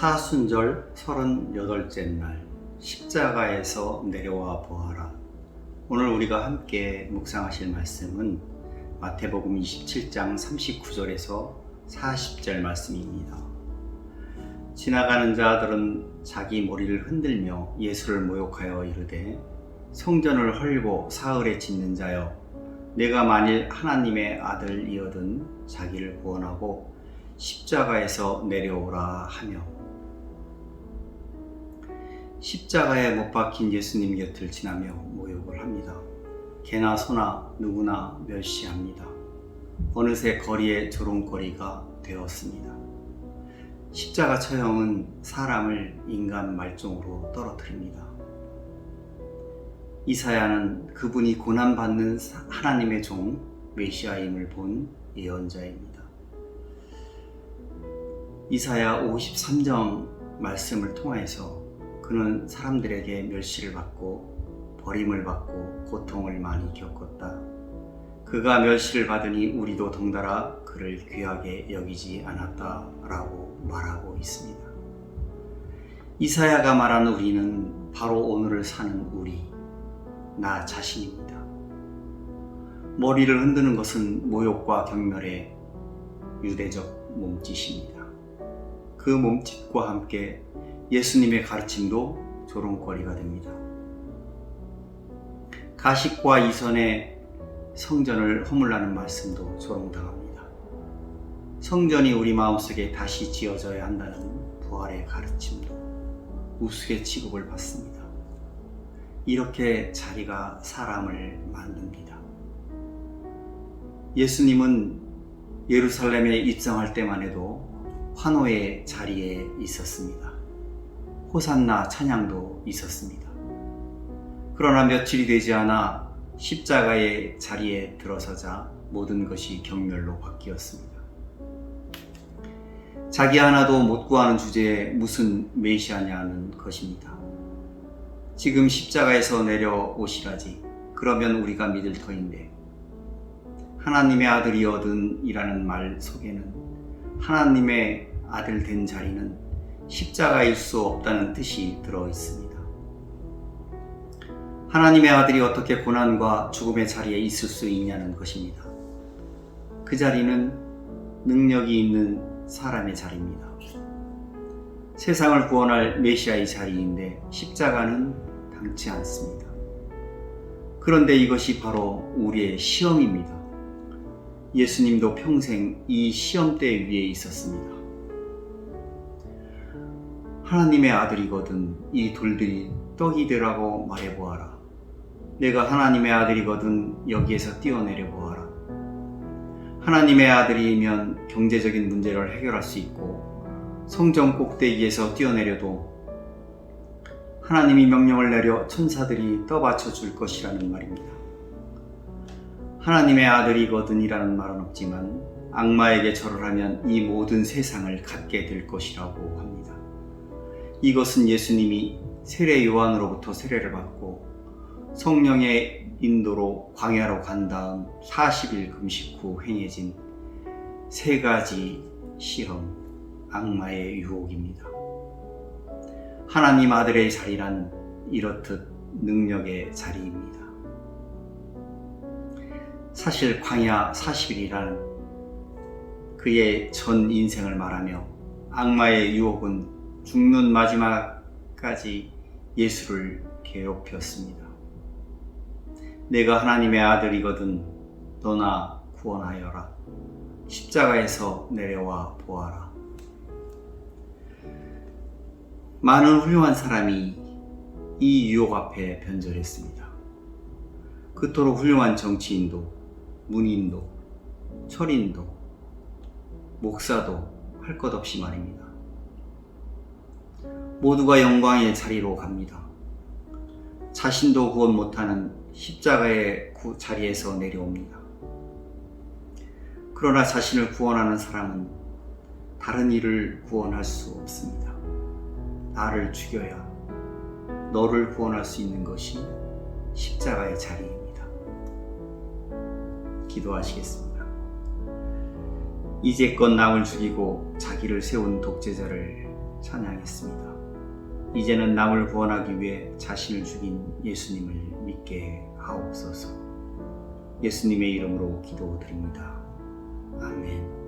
사순절 38째 날 십자가에서 내려와 보아라. 오늘 우리가 함께 묵상하실 말씀은 마태복음 27장 39절에서 40절 말씀입니다. 지나가는 자들은 자기 머리를 흔들며 예수를 모욕하여 이르되, 성전을 헐고 사흘에 짓는 자여, 내가 만일 하나님의 아들이거든 자기를 구원하고 십자가에서 내려오라 하며, 십자가에 못 박힌 예수님 곁을 지나며 모욕을 합니다. 개나 소나 누구나 멸시합니다. 어느새 거리에 조롱거리가 되었습니다. 십자가 처형은 사람을 인간 말종으로 떨어뜨립니다. 이사야는 그분이 고난받는 하나님의 종 메시아임을 본 예언자입니다. 이사야 53장 말씀을 통해서 그는 사람들에게 멸시를 받고 버림을 받고 고통을 많이 겪었다. 그가 멸시를 받으니 우리도 덩달아 그를 귀하게 여기지 않았다라고 말하고 있습니다. 이사야가 말한 우리는 바로 오늘을 사는 우리, 나 자신입니다. 머리를 흔드는 것은 모욕과 경멸의 유대적 몸짓입니다. 그 몸짓과 함께 예수님의 가르침도 조롱거리가 됩니다. 가식과 이선의 성전을 허물라는 말씀도 조롱당합니다. 성전이 우리 마음속에 다시 지어져야 한다는 부활의 가르침도 우스개 취급을 받습니다. 이렇게 자리가 사람을 만듭니다. 예수님은 예루살렘에 입성할 때만 해도 환호의 자리에 있었습니다. 호산나 찬양도 있었습니다. 그러나 며칠이 되지 않아 십자가의 자리에 들어서자 모든 것이 경멸로 바뀌었습니다. 자기 하나도 못 구하는 주제에 무슨 메시아냐는 것입니다. 지금 십자가에서 내려오시라지, 그러면 우리가 믿을 터인데, 하나님의 아들이거든 이라는 말 속에는 하나님의 아들 된 자리는 십자가일 수 없다는 뜻이 들어 있습니다. 하나님의 아들이 어떻게 고난과 죽음의 자리에 있을 수 있냐는 것입니다. 그 자리는 능력이 있는 사람의 자리입니다. 세상을 구원할 메시아의 자리인데 십자가는 당치 않습니다. 그런데 이것이 바로 우리의 시험입니다. 예수님도 평생 이 시험대 위에 있었습니다. 하나님의 아들이거든 이 돌들이 떡이 되라고 말해보아라. 내가 하나님의 아들이거든 여기에서 뛰어내려 보아라. 하나님의 아들이면 경제적인 문제를 해결할 수 있고 성전 꼭대기에서 뛰어내려도 하나님이 명령을 내려 천사들이 떠받쳐 줄 것이라는 말입니다. 하나님의 아들이거든이라는 말은 없지만 악마에게 절을 하면 이 모든 세상을 갖게 될 것이라고 합니다. 이것은 예수님이 세례 요한으로부터 세례를 받고 성령의 인도로 광야로 간 다음 40일 금식 후 행해진 세 가지 실험, 악마의 유혹입니다. 하나님 아들의 자리란 이렇듯 능력의 자리입니다. 사실 광야 40일이란 그의 전 인생을 말하며 악마의 유혹은 죽는 마지막까지 예수를 괴롭혔습니다. 내가 하나님의 아들이거든 너나 구원하여라. 십자가에서 내려와 보아라. 많은 훌륭한 사람이 이 유혹 앞에 변절했습니다. 그토록 훌륭한 정치인도, 문인도, 철인도, 목사도 할 것 없이 말입니다. 모두가 영광의 자리로 갑니다. 자신도 구원 못하는 십자가의 자리에서 내려옵니다. 그러나 자신을 구원하는 사람은 다른 이를 구원할 수 없습니다. 나를 죽여야 너를 구원할 수 있는 것이 십자가의 자리입니다. 기도하시겠습니다. 이제껏 남을 죽이고 자기를 세운 독재자를 찬양했습니다. 이제는 남을 구원하기 위해 자신을 죽인 예수님을 믿게 하옵소서. 예수님의 이름으로 기도드립니다. 아멘.